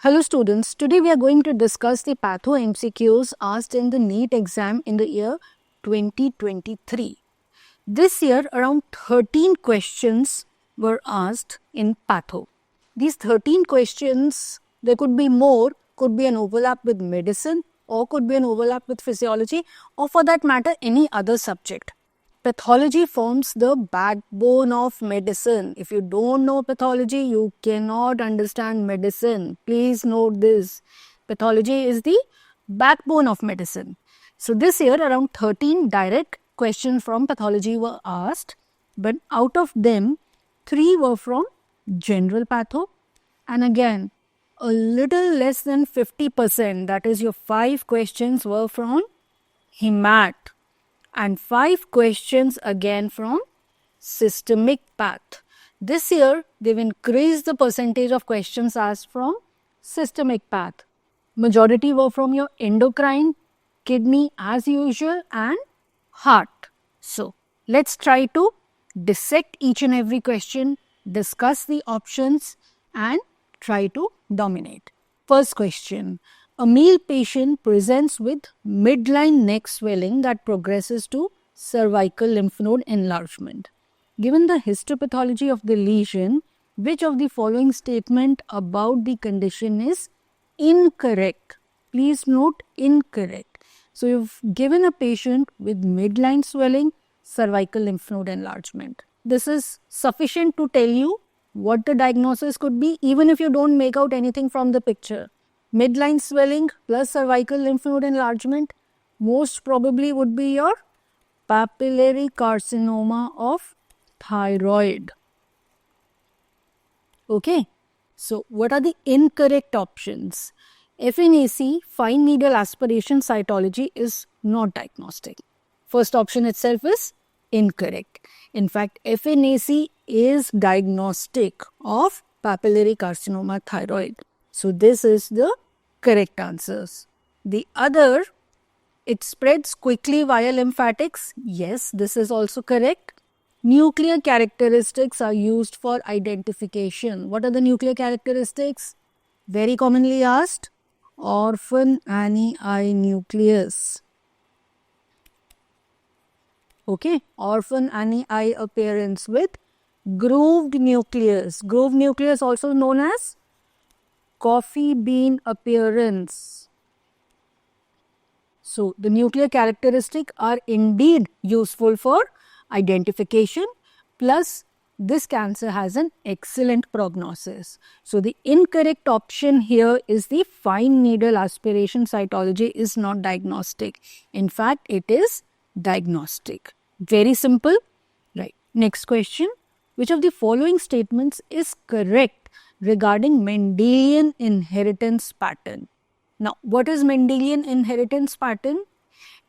Hello students, today we are going to discuss the Patho MCQs asked in the NEET exam in the year 2023. This year around 13 questions were asked in Patho. These 13 questions, there could be more, could be an overlap with medicine or could be an overlap with physiology or for that matter any other subject. Pathology forms the backbone of medicine. If you don't know pathology, you cannot understand medicine. Please note this. Pathology is the backbone of medicine. So this year around 13 direct questions from pathology were asked, but out of them 3 were from general patho, and again a little less than 50%, that is your 5 questions were from hemat, and 5 questions again from systemic path. This year, they've increased the percentage of questions asked from systemic path. Majority were from your endocrine, kidney as usual, and heart. So, let's try to dissect each and every question, discuss the options, and try to dominate. First question. A male patient presents with midline neck swelling that progresses to cervical lymph node enlargement. Given the histopathology of the lesion, which of the following statement about the condition is incorrect? Please note incorrect. So, you've given a patient with midline swelling, cervical lymph node enlargement. This is sufficient to tell you what the diagnosis could be even if you don't make out anything from the picture. Midline swelling plus cervical lymph node enlargement most probably would be your papillary carcinoma of thyroid. Okay, so what are the incorrect options? FNAC, fine needle aspiration cytology, is not diagnostic. First option itself is incorrect. In fact, FNAC is diagnostic of papillary carcinoma thyroid. So this is the correct answers. The other, it spreads quickly via lymphatics. Yes, this is also correct. Nuclear characteristics are used for identification. What are the nuclear characteristics? Very commonly asked, orphan Anni nucleus. Okay, orphan Anni appearance with grooved nucleus. Grooved nucleus also known as coffee bean appearance. So, the nuclear characteristics are indeed useful for identification, plus this cancer has an excellent prognosis. So, the incorrect option here is the fine needle aspiration cytology is not diagnostic. In fact, it is diagnostic. Very simple. Right. Next question. Which of the following statements is correct regarding Mendelian inheritance pattern? Now, what is Mendelian inheritance pattern?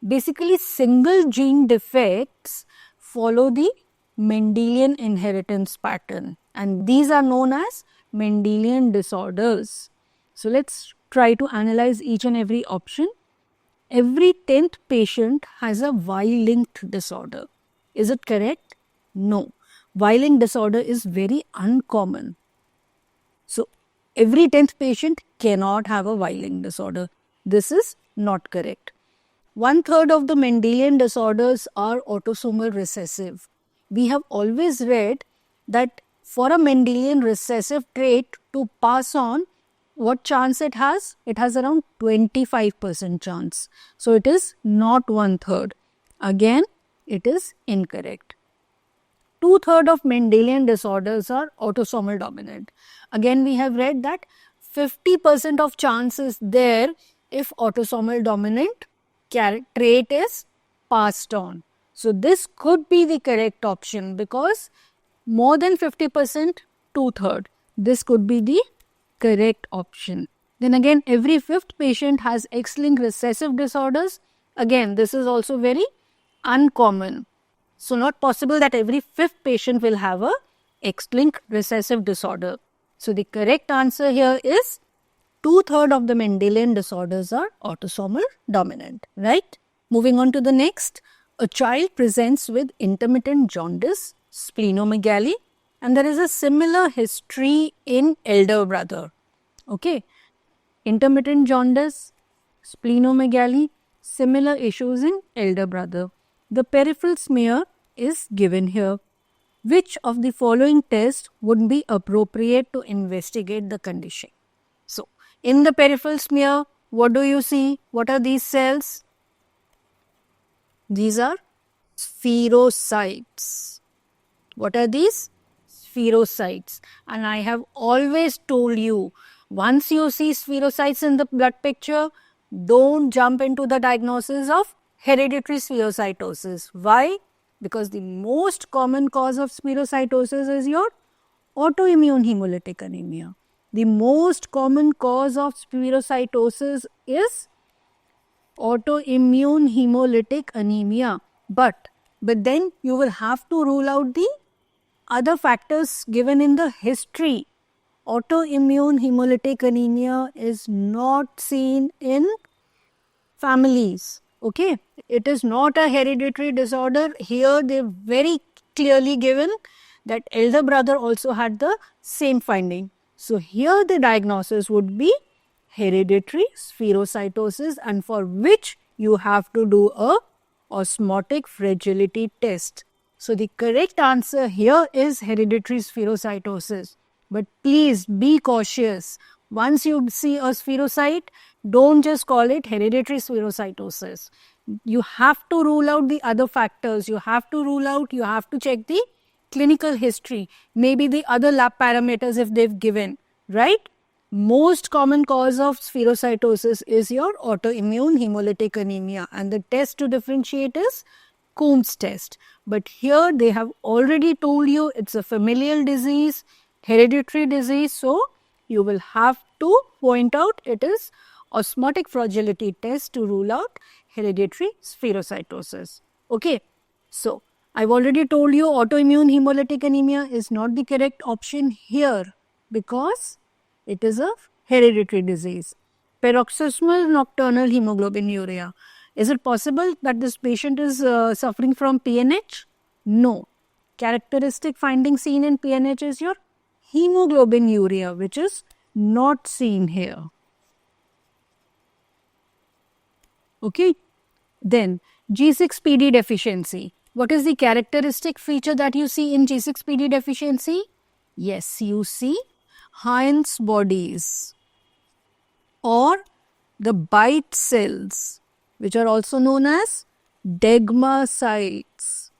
Basically, single gene defects follow the Mendelian inheritance pattern, and these are known as Mendelian disorders. So, let's try to analyze each and every option. Every 10th patient has a Y-linked disorder. Is it correct? No. Y-linked disorder is very uncommon. So, every 10th patient cannot have a Y-linked disorder. This is not correct. 1/3 of the Mendelian disorders are autosomal recessive. We have always read that for a Mendelian recessive trait to pass on, what chance it has? It has around 25% chance. So, it is not 1/3. Again, it is incorrect. 2/3 of Mendelian disorders are autosomal dominant. Again, we have read that 50% of chance is there if autosomal dominant trait is passed on. So, this could be the correct option because more than 50%, 2/3. This could be the correct option. Then again, every 5th patient has X-linked recessive disorders. Again, this is also very uncommon. So, not possible that every 5th patient will have a X-linked recessive disorder. So, the correct answer here is 2/3 of the Mendelian disorders are autosomal dominant, right? Moving on to the next, a child presents with intermittent jaundice, splenomegaly, and there is a similar history in elder brother. Okay. intermittent jaundice, splenomegaly, similar issues in elder brother. The peripheral smear is given here. Which of the following tests would be appropriate to investigate the condition? So, in the peripheral smear, what do you see? What are these cells? These are spherocytes. What are these? Spherocytes. And I have always told you, once you see spherocytes in the blood picture, don't jump into the diagnosis of hereditary spherocytosis. Why? Because the most common cause of spherocytosis is your autoimmune hemolytic anemia. The most common cause of spherocytosis is autoimmune hemolytic anemia. But then you will have to rule out the other factors given in the history. Autoimmune hemolytic anemia is not seen in families. Okay, it is not a hereditary disorder. Here they very clearly given that elder brother also had the same finding. So here the diagnosis would be hereditary spherocytosis, and for which you have to do a osmotic fragility test. So the correct answer here is hereditary spherocytosis. But please be cautious. Once you see a spherocyte, don't just call it hereditary spherocytosis. You have to rule out the other factors. You have to check the clinical history, maybe the other lab parameters if they've given, right? Most common cause of spherocytosis is your autoimmune hemolytic anemia, and the test to differentiate is Coombs test. But here they have already told you it's a familial disease, hereditary disease, so you will have to point out it is osmotic fragility test to rule out hereditary spherocytosis. Okay, so I've already told you autoimmune hemolytic anemia is not the correct option here because it is a hereditary disease. Paroxysmal nocturnal hemoglobinuria. Is it possible that this patient is suffering from PNH? No. Characteristic finding seen in PNH is your hemoglobinuria, which is not seen here. Okay. Then G6PD deficiency. What is the characteristic feature that you see in G6PD deficiency? Yes, you see Heinz bodies or the bite cells, which are also known as degmacytes,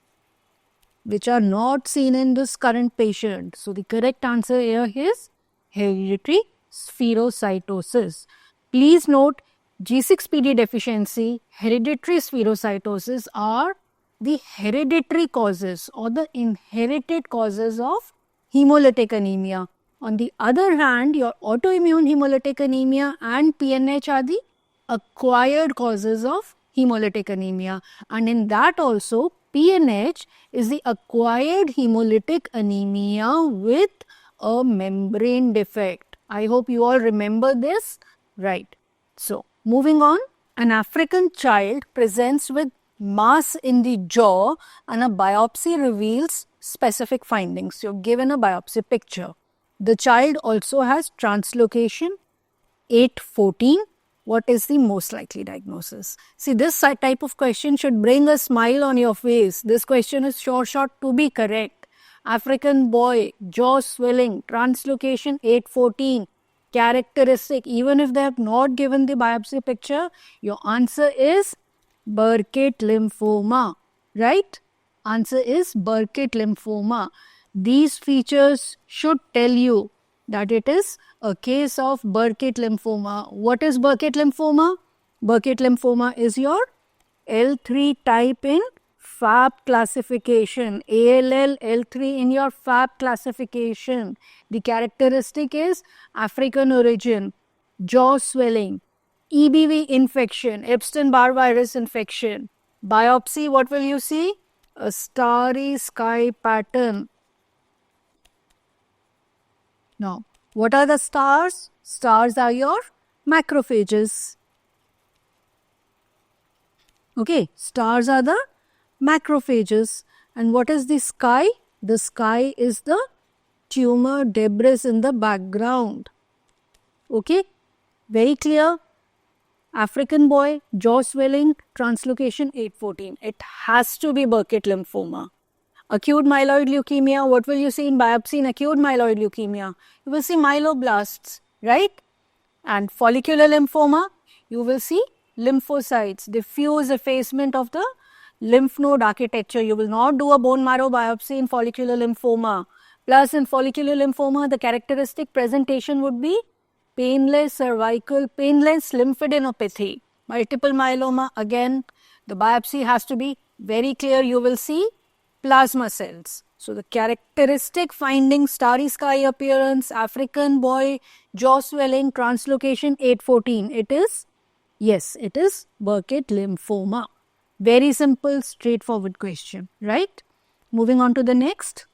which are not seen in this current patient. So the correct answer here is hereditary spherocytosis. Please note, G6PD deficiency, hereditary spherocytosis are the hereditary causes or the inherited causes of hemolytic anemia. On the other hand, your autoimmune hemolytic anemia and PNH are the acquired causes of hemolytic anemia, and in that also PNH is the acquired hemolytic anemia with a membrane defect. I hope you all remember this, right? So, moving on, an African child presents with mass in the jaw and a biopsy reveals specific findings. You have given a biopsy picture. The child also has translocation 814. What is the most likely diagnosis? See, this type of question should bring a smile on your face. This question is sure shot to be correct. African boy, jaw swelling, translocation 814, characteristic. Even if they have not given the biopsy picture, your answer is Burkitt lymphoma, right? Answer is Burkitt lymphoma. These features should tell you that it is a case of Burkitt lymphoma. What is Burkitt lymphoma? Burkitt lymphoma is your L3 type in FAB classification. ALL, L3 in your FAB classification. The characteristic is African origin, jaw swelling, EBV infection, Epstein-Barr virus infection. Biopsy, what will you see? A starry sky pattern. Now, what are the stars? Stars are your macrophages. Okay, stars are the macrophages. And what is the sky? The sky is the tumor debris in the background. Okay, Very clear? African boy, jaw swelling, translocation 814. It has to be Burkitt lymphoma. Acute myeloid leukemia, what will you see in biopsy in acute myeloid leukemia? You will see myeloblasts, right? And follicular lymphoma, you will see lymphocytes, diffuse effacement of the lymph node architecture. You will not do a bone marrow biopsy in follicular lymphoma. Plus, in follicular lymphoma, the characteristic presentation would be painless cervical, painless lymphadenopathy. Multiple myeloma, again, the biopsy has to be very clear. You will see plasma cells. So, the characteristic finding, starry sky appearance, African boy, jaw swelling, translocation 814. It is, yes, it is Burkitt lymphoma. Very simple, straightforward question, right? Moving on to the next.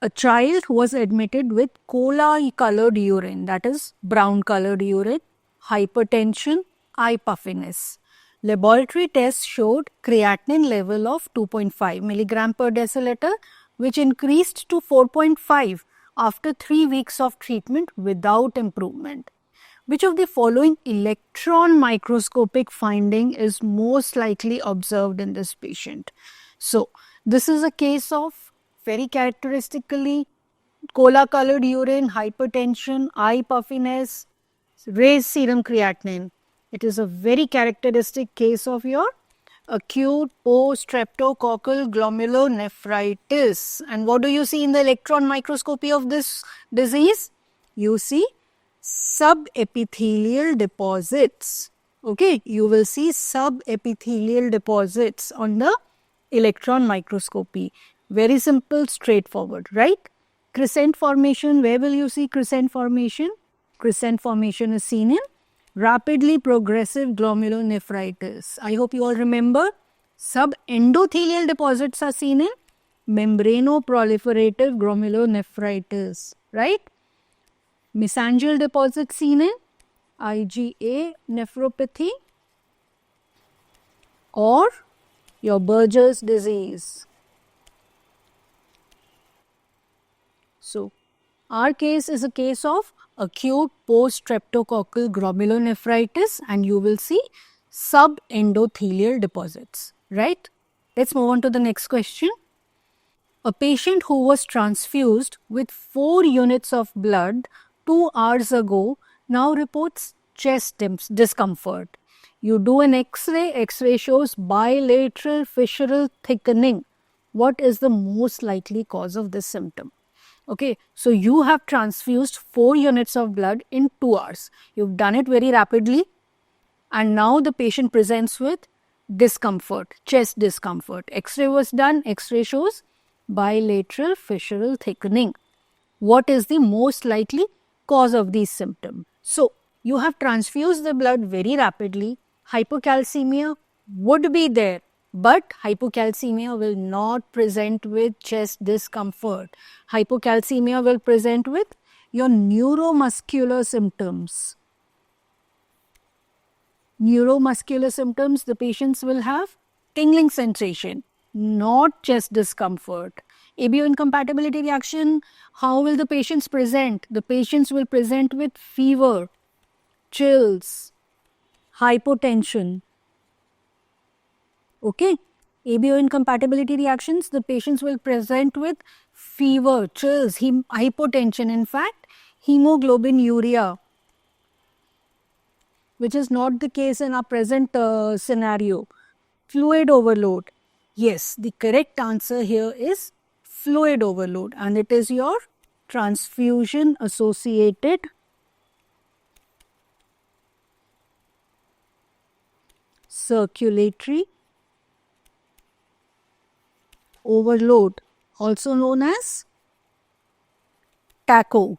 A child who was admitted with cola colored urine, that is brown colored urine, hypertension, eye puffiness. Laboratory tests showed creatinine level of 2.5 milligram per deciliter, which increased to 4.5 after 3 weeks of treatment without improvement. Which of the following electron microscopic finding is most likely observed in this patient? So, this is a case of very characteristically cola colored urine, hypertension, eye puffiness, raised serum creatinine. It is a very characteristic case of your acute post-streptococcal glomerulonephritis. And what do you see in the electron microscopy of this disease? You see subepithelial deposits. Okay, you will see subepithelial deposits on the electron microscopy. Very simple, straightforward, right? Crescent formation, where will you see crescent formation? Crescent formation is seen in rapidly progressive glomerulonephritis. I hope you all remember. Subendothelial deposits are seen in membranoproliferative glomerulonephritis, right? Mesangial deposits seen in IgA nephropathy or your Buerger's disease. So, our case is a case of acute post-streptococcal glomerulonephritis and you will see subendothelial deposits, right? Let's move on to the next question. A patient who was transfused with 4 units of blood 2 hours ago now reports chest discomfort. You do an X-ray, X-ray shows bilateral fissural thickening. What is the most likely cause of this symptom? Okay, so you have transfused 4 units of blood in 2 hours. You've done it very rapidly and now the patient presents with discomfort, chest discomfort. X-ray was done, X-ray shows bilateral fissural thickening. What is the most likely cause of these symptoms? So, you have transfused the blood very rapidly, hypocalcemia would be there, but hypocalcemia will not present with chest discomfort. Hypocalcemia will present with your neuromuscular symptoms. Neuromuscular symptoms, the patients will have tingling sensation, not chest discomfort. ABO incompatibility reaction, how will the patients present? The patients will present with fever, chills, hypotension. Okay, ABO incompatibility reactions, the patients will present with fever, chills, hypotension, in fact, hemoglobinuria, which is not the case in our present scenario. Fluid overload. Yes, the correct answer here is fluid overload and it is your transfusion associated circulatory overload, also known as TACO,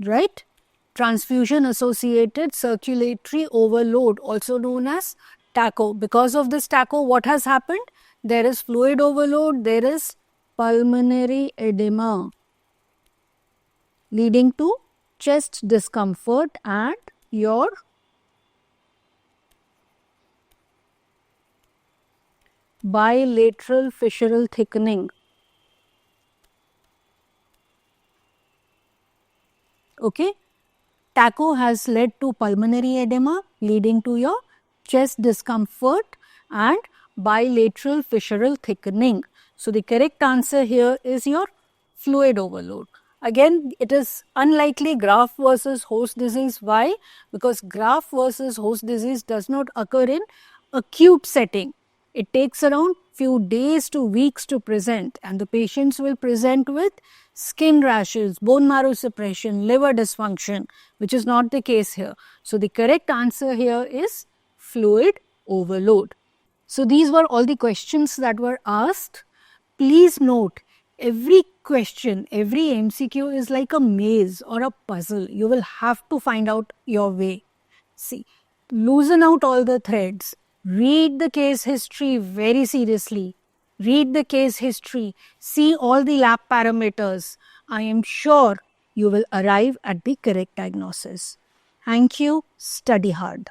right? Transfusion associated circulatory overload, also known as TACO. Because of this TACO, what has happened? There is fluid overload, there is pulmonary edema leading to chest discomfort and your bilateral fissural thickening. Okay, TACO has led to pulmonary edema, leading to your chest discomfort and bilateral fissural thickening. So, the correct answer here is your fluid overload. Again, it is unlikely graft versus host disease. Why? Because graft versus host disease does not occur in acute setting. It takes around few days to weeks to present, and the patients will present with skin rashes, bone marrow suppression, liver dysfunction, which is not the case here. So, the correct answer here is fluid overload. So, these were all the questions that were asked. Please note, every question, every MCQ is like a maze or a puzzle. You will have to find out your way. See, loosen out all the threads. Read the case history very seriously. Read the case history. See all the lab parameters. I am sure you will arrive at the correct diagnosis. Thank you. Study hard.